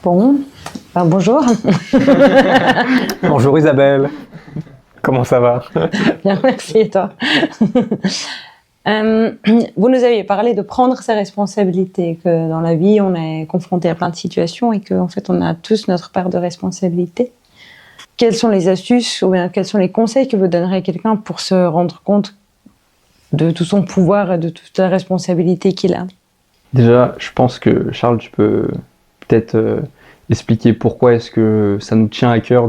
Bon, bonjour. Bonjour Isabelle, comment ça va? Bien, merci, et toi? Vous nous aviez parlé de prendre ses responsabilités, que dans la vie, on est confronté à plein de situations et qu'en fait, on a tous notre part de responsabilité. Quelles sont les astuces ou bien quels sont les conseils que vous donneriez à quelqu'un pour se rendre compte de tout son pouvoir et de toute la responsabilité qu'il a? Déjà, je pense que Charles, tu peux peut-être expliquer pourquoi est-ce que ça nous tient à cœur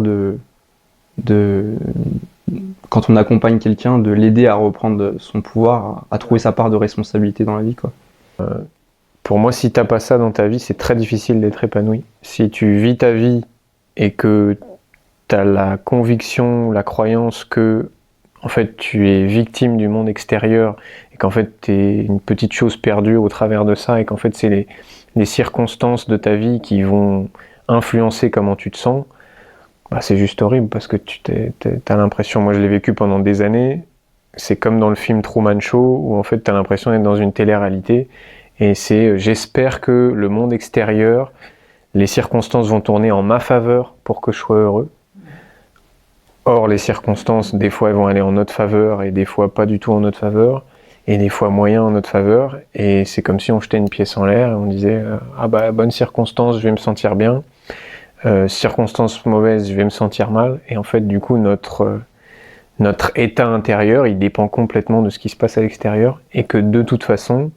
quand on accompagne quelqu'un, de l'aider à reprendre son pouvoir, à trouver sa part de responsabilité dans la vie, quoi. Pour moi, si t'as pas ça dans ta vie, c'est très difficile d'être épanoui. Si tu vis ta vie et que t'as la conviction, la croyance que en fait tu es victime du monde extérieur et qu'en fait t'es une petite chose perdue au travers de ça et qu'en fait c'est les circonstances de ta vie qui vont influencer comment tu te sens, bah c'est juste horrible parce que t'as l'impression, moi je l'ai vécu pendant des années, c'est comme dans le film Truman Show où en fait t'as l'impression d'être dans une télé-réalité et c'est j'espère que le monde extérieur, les circonstances vont tourner en ma faveur pour que je sois heureux. Or, les circonstances, des fois, elles vont aller en notre faveur et des fois pas du tout en notre faveur et des fois moyen en notre faveur. Et c'est comme si on jetait une pièce en l'air et on disait ah bah bonne circonstance, je vais me sentir bien. Circonstance mauvaise, je vais me sentir mal. Et en fait, du coup, notre état intérieur, il dépend complètement de ce qui se passe à l'extérieur et que de toute façon,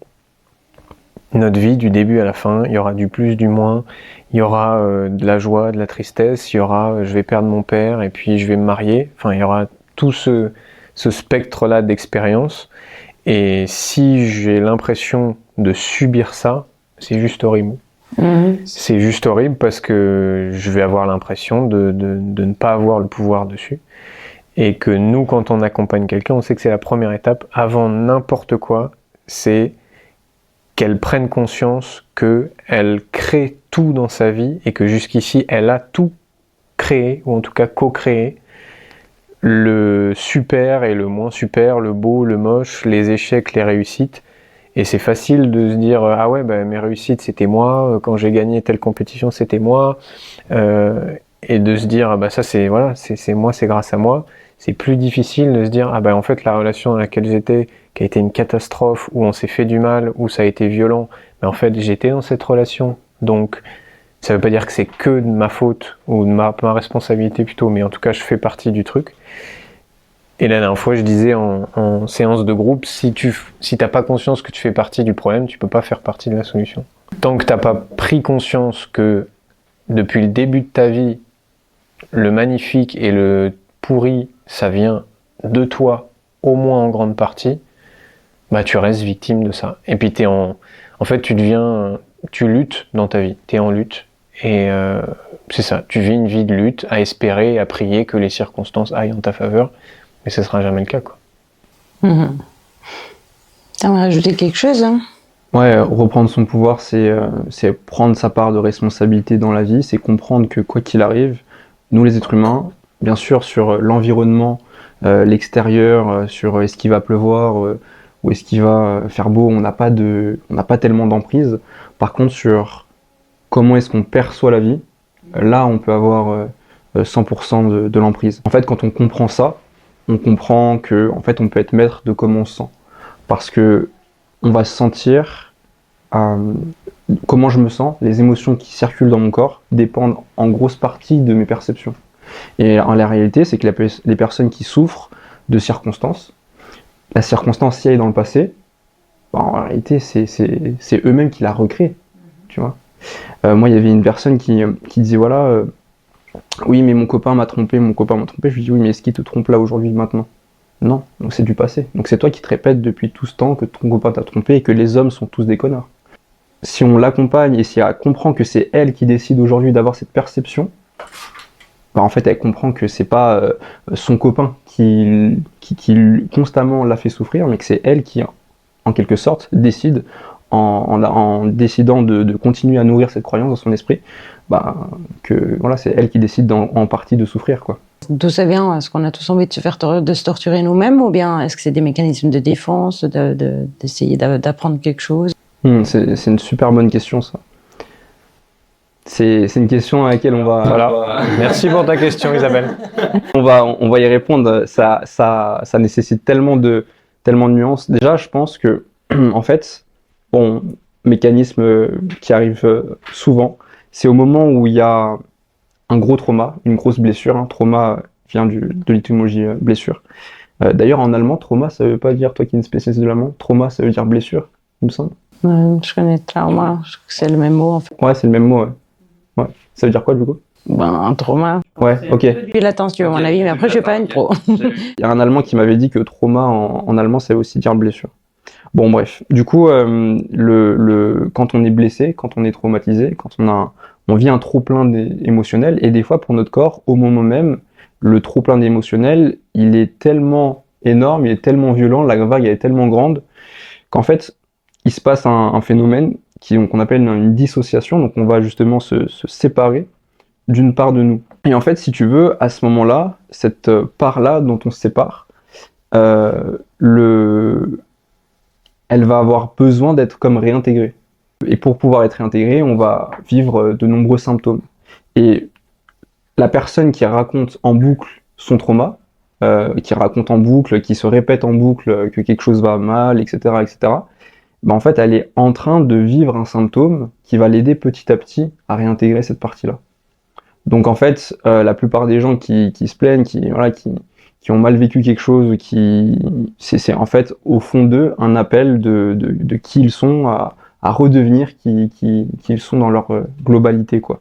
notre vie, du début à la fin, il y aura du plus, du moins, il y aura de la joie, de la tristesse, il y aura je vais perdre mon père et puis je vais me marier, enfin il y aura tout ce spectre-là d'expérience et si j'ai l'impression de subir ça, c'est juste horrible. C'est juste horrible parce que je vais avoir l'impression de ne pas avoir le pouvoir dessus et que nous, quand on accompagne quelqu'un, on sait que c'est la première étape avant n'importe quoi, c'est qu'elle prenne conscience qu'elle crée tout dans sa vie et que jusqu'ici, elle a tout créé, ou en tout cas co-créé, le super et le moins super, le beau, le moche, les échecs, les réussites. Et c'est facile de se dire « Ah ouais, bah, mes réussites, c'était moi, quand j'ai gagné telle compétition, c'était moi. » Et de se dire « Ah bah ça, c'est voilà, c'est moi, c'est grâce à moi. » C'est plus difficile de se dire « Ah bah en fait, la relation dans laquelle j'étais, qui a été une catastrophe, où on s'est fait du mal, où ça a été violent, mais en fait j'étais dans cette relation, donc ça veut pas dire que c'est que de ma faute, ou de ma responsabilité plutôt, mais en tout cas je fais partie du truc. » Et la dernière fois je disais en séance de groupe, si t'as pas conscience que tu fais partie du problème, tu peux pas faire partie de la solution. Tant que t'as pas pris conscience que depuis le début de ta vie, le magnifique et le pourri, ça vient de toi, au moins en grande partie, bah tu restes victime de ça. Et puis en fait tu luttes dans ta vie, t'es en lutte. Et c'est ça, tu vis une vie de lutte, à espérer, à prier que les circonstances aillent en ta faveur, mais ce sera jamais le cas, quoi. T'aimerais rajouter quelque chose, hein? Ouais, reprendre son pouvoir, c'est prendre sa part de responsabilité dans la vie, c'est comprendre que quoi qu'il arrive, nous les êtres humains, bien sûr sur l'environnement, l'extérieur, sur est-ce qu'il va pleuvoir, ou est-ce qu'il va faire beau, on n'a pas tellement d'emprise. Par contre, sur comment est-ce qu'on perçoit la vie, là on peut avoir 100% de l'emprise. En fait, quand on comprend ça, on comprend que en fait on peut être maître de comment on se sent. Parce que on va se sentir comment je me sens, les émotions qui circulent dans mon corps dépendent en grosse partie de mes perceptions. Et la réalité, c'est que les personnes qui souffrent de circonstances, la circonstance, si elle est dans le passé, bah, en réalité, c'est eux-mêmes qui la recréent, tu vois. Moi, il y avait une personne qui disait, voilà, oui, mais mon copain m'a trompé. Je lui dis, oui, mais est-ce qu'il te trompe là, aujourd'hui, maintenant? Non, donc c'est du passé. Donc c'est toi qui te répètes depuis tout ce temps que ton copain t'a trompé et que les hommes sont tous des connards. Si on l'accompagne et si elle comprend que c'est elle qui décide aujourd'hui d'avoir cette perception, bah en fait elle comprend que c'est pas son copain qui constamment l'a fait souffrir, mais que c'est elle qui, en quelque sorte, décide, en décidant de continuer à nourrir cette croyance dans son esprit, bah, que voilà, c'est elle qui décide en partie de souffrir, quoi. D'où ça vient? Est-ce qu'on a tous envie de se torturer nous-mêmes, ou bien est-ce que c'est des mécanismes de défense, d'essayer d'apprendre quelque chose? C'est une super bonne question, ça. C'est une question à laquelle on va... Voilà. Merci pour ta question, Isabelle. On va y répondre. Ça nécessite tellement de nuances. Déjà, je pense que, en fait, bon, mécanisme qui arrive souvent, c'est au moment où il y a un gros trauma, une grosse blessure. Un trauma vient de l'étymologie blessure. D'ailleurs, en allemand, trauma, ça veut pas dire, toi qui es une spécialiste de l'allemand, trauma, ça veut dire blessure, il me semble. Je connais trauma, je trouve que c'est le même mot en fait. Ouais, c'est le même mot, ouais. Ouais. Ça veut dire quoi, du coup? Un trauma. Ouais, ok. Puis l'attention, à mon avis, mais après, je suis pas une pro. Il y a un Allemand qui m'avait dit que trauma en allemand, ça veut aussi dire blessure. Bon, bref. Du coup, quand on est blessé, quand on est traumatisé, quand on vit un trop-plein émotionnel, et des fois, pour notre corps, au moment même, le trop-plein émotionnel, il est tellement énorme, il est tellement violent, la vague elle est tellement grande, qu'en fait, il se passe un phénomène qu'on appelle une dissociation, donc on va justement se séparer d'une part de nous. Et en fait, si tu veux, à ce moment-là, cette part-là dont on se sépare, elle va avoir besoin d'être comme réintégrée. Et pour pouvoir être réintégrée, on va vivre de nombreux symptômes. Et la personne qui raconte en boucle son trauma, qui raconte en boucle, qui se répète en boucle que quelque chose va mal, etc., etc., ben en fait, elle est en train de vivre un symptôme qui va l'aider petit à petit à réintégrer cette partie-là. Donc en fait, la plupart des gens qui se plaignent, qui ont mal vécu quelque chose, c'est en fait au fond d'eux un appel de qui ils sont à redevenir qui ils sont dans leur globalité, quoi.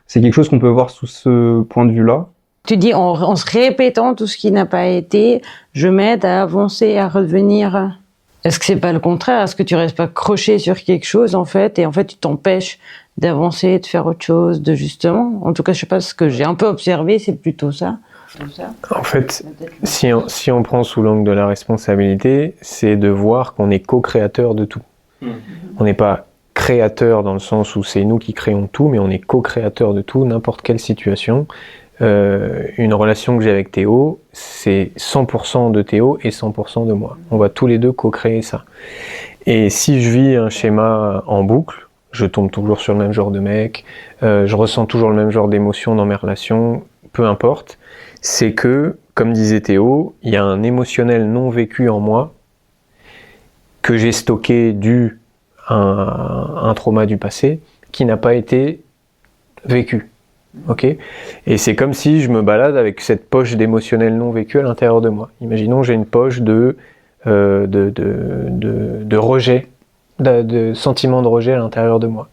C'est quelque chose qu'on peut voir sous ce point de vue-là. Tu dis en se répétant tout ce qui n'a pas été, je m'aide à avancer, à redevenir. Est-ce que c'est pas le contraire? Est-ce que tu restes pas croché sur quelque chose en fait, et en fait tu t'empêches d'avancer, de faire autre chose, de justement. En tout cas, je sais pas, ce que j'ai un peu observé, c'est plutôt ça. En fait, si on prend sous l'angle de la responsabilité, c'est de voir qu'on est co-créateur de tout. On n'est pas créateur dans le sens où c'est nous qui créons tout, mais on est co-créateur de tout, n'importe quelle situation. Une relation que j'ai avec Théo, c'est 100% de Théo et 100% de moi. On va tous les deux co-créer ça. Et si je vis un schéma en boucle, je tombe toujours sur le même genre de mec, je ressens toujours le même genre d'émotions dans mes relations, peu importe, c'est que, comme disait Théo, il y a un émotionnel non vécu en moi que j'ai stocké dû à un trauma du passé qui n'a pas été vécu. Ok ? Et c'est comme si je me balade avec cette poche d'émotionnel non vécu à l'intérieur de moi. Imaginons j'ai une poche de rejet, de sentiment de rejet à l'intérieur de moi.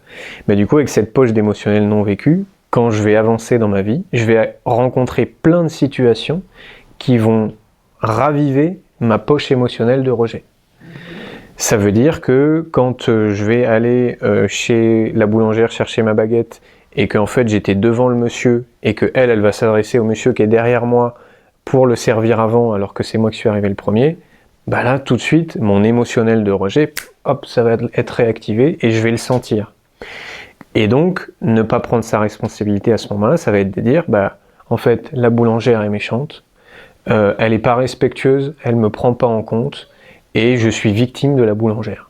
Mais du coup, avec cette poche d'émotionnel non vécu, quand je vais avancer dans ma vie, je vais rencontrer plein de situations qui vont raviver ma poche émotionnelle de rejet. Ça veut dire que quand je vais aller chez la boulangère chercher ma baguette et qu'en fait j'étais devant le monsieur et que elle va s'adresser au monsieur qui est derrière moi pour le servir avant alors que c'est moi qui suis arrivé le premier, bah là tout de suite mon émotionnel de rejet, hop, ça va être réactivé et je vais le sentir. Et donc ne pas prendre sa responsabilité à ce moment-là, ça va être de dire bah en fait la boulangère est méchante, elle est pas respectueuse, elle me prend pas en compte et je suis victime de la boulangère.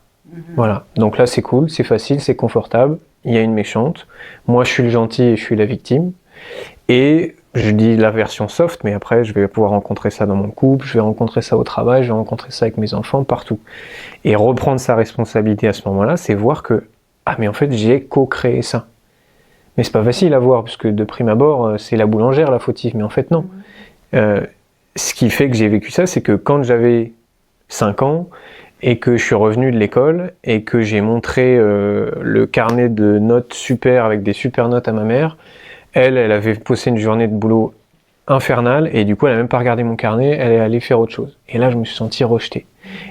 Voilà, donc là c'est cool, c'est facile, c'est confortable, il y a une méchante, moi je suis le gentil et je suis la victime, et je dis la version soft, mais après je vais pouvoir rencontrer ça dans mon couple, je vais rencontrer ça au travail, je vais rencontrer ça avec mes enfants, partout. Et reprendre sa responsabilité à ce moment-là, c'est voir que, ah mais en fait j'ai co-créé ça. Mais c'est pas facile à voir, parce que de prime abord, c'est la boulangère la fautive, mais en fait non. Ce qui fait que j'ai vécu ça, c'est que quand j'avais 5 ans, et que je suis revenu de l'école et que j'ai montré le carnet de notes super avec des super notes à ma mère, elle avait passé une journée de boulot infernale et du coup elle a même pas regardé mon carnet, elle est allée faire autre chose. Et là je me suis senti rejeté.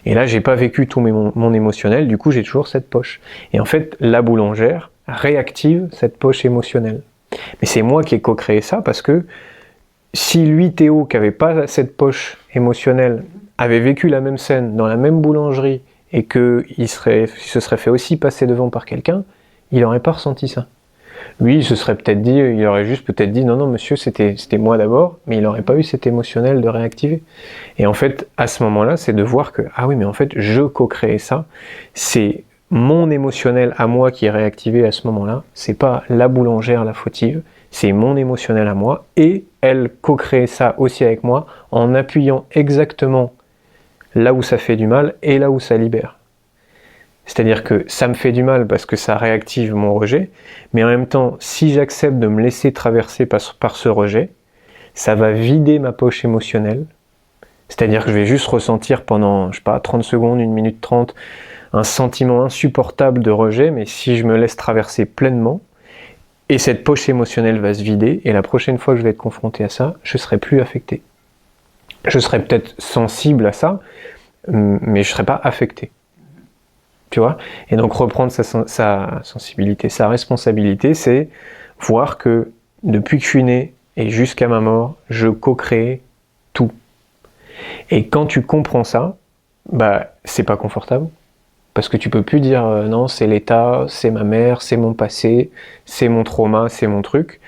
Et là j'ai pas vécu tout mon émotionnel, du coup j'ai toujours cette poche. Et en fait la boulangère réactive cette poche émotionnelle. Mais c'est moi qui ai co-créé ça parce que si lui Théo qui avait pas cette poche émotionnelle avait vécu la même scène dans la même boulangerie et qu'il se serait fait aussi passer devant par quelqu'un, il n'aurait pas ressenti ça. Lui, il se serait peut-être dit, il aurait juste peut-être dit non monsieur c'était moi d'abord, mais il n'aurait pas eu cet émotionnel de réactiver. Et en fait, à ce moment-là, c'est de voir que ah oui mais en fait je co-créais ça, c'est mon émotionnel à moi qui est réactivé à ce moment-là, c'est pas la boulangère la fautive, c'est mon émotionnel à moi, et elle co-crée ça aussi avec moi en appuyant exactement là où ça fait du mal et là où ça libère. C'est-à-dire que ça me fait du mal parce que ça réactive mon rejet, mais en même temps, si j'accepte de me laisser traverser par ce rejet, ça va vider ma poche émotionnelle. C'est-à-dire que je vais juste ressentir pendant, je sais pas, 30 secondes, 1 minute 30, un sentiment insupportable de rejet, mais si je me laisse traverser pleinement, et cette poche émotionnelle va se vider, et la prochaine fois que je vais être confronté à ça, je serai plus affecté. Je serai peut-être sensible à ça, mais je serai pas affecté. Tu vois? Et donc reprendre sa sensibilité, sa responsabilité, c'est voir que depuis que je suis né et jusqu'à ma mort, je co-crée tout. Et quand tu comprends ça, bah c'est pas confortable. Parce que tu peux plus dire non, c'est l'État, c'est ma mère, c'est mon passé, c'est mon trauma, c'est mon truc.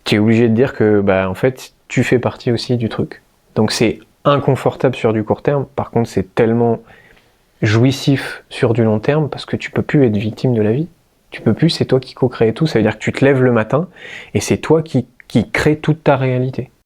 Tu es obligé de dire que bah en fait, tu fais partie aussi du truc. Donc c'est inconfortable sur du court terme, par contre c'est tellement jouissif sur du long terme parce que tu peux plus être victime de la vie. Tu peux plus, c'est toi qui co-crée tout, ça veut dire que tu te lèves le matin et c'est toi qui crée toute ta réalité.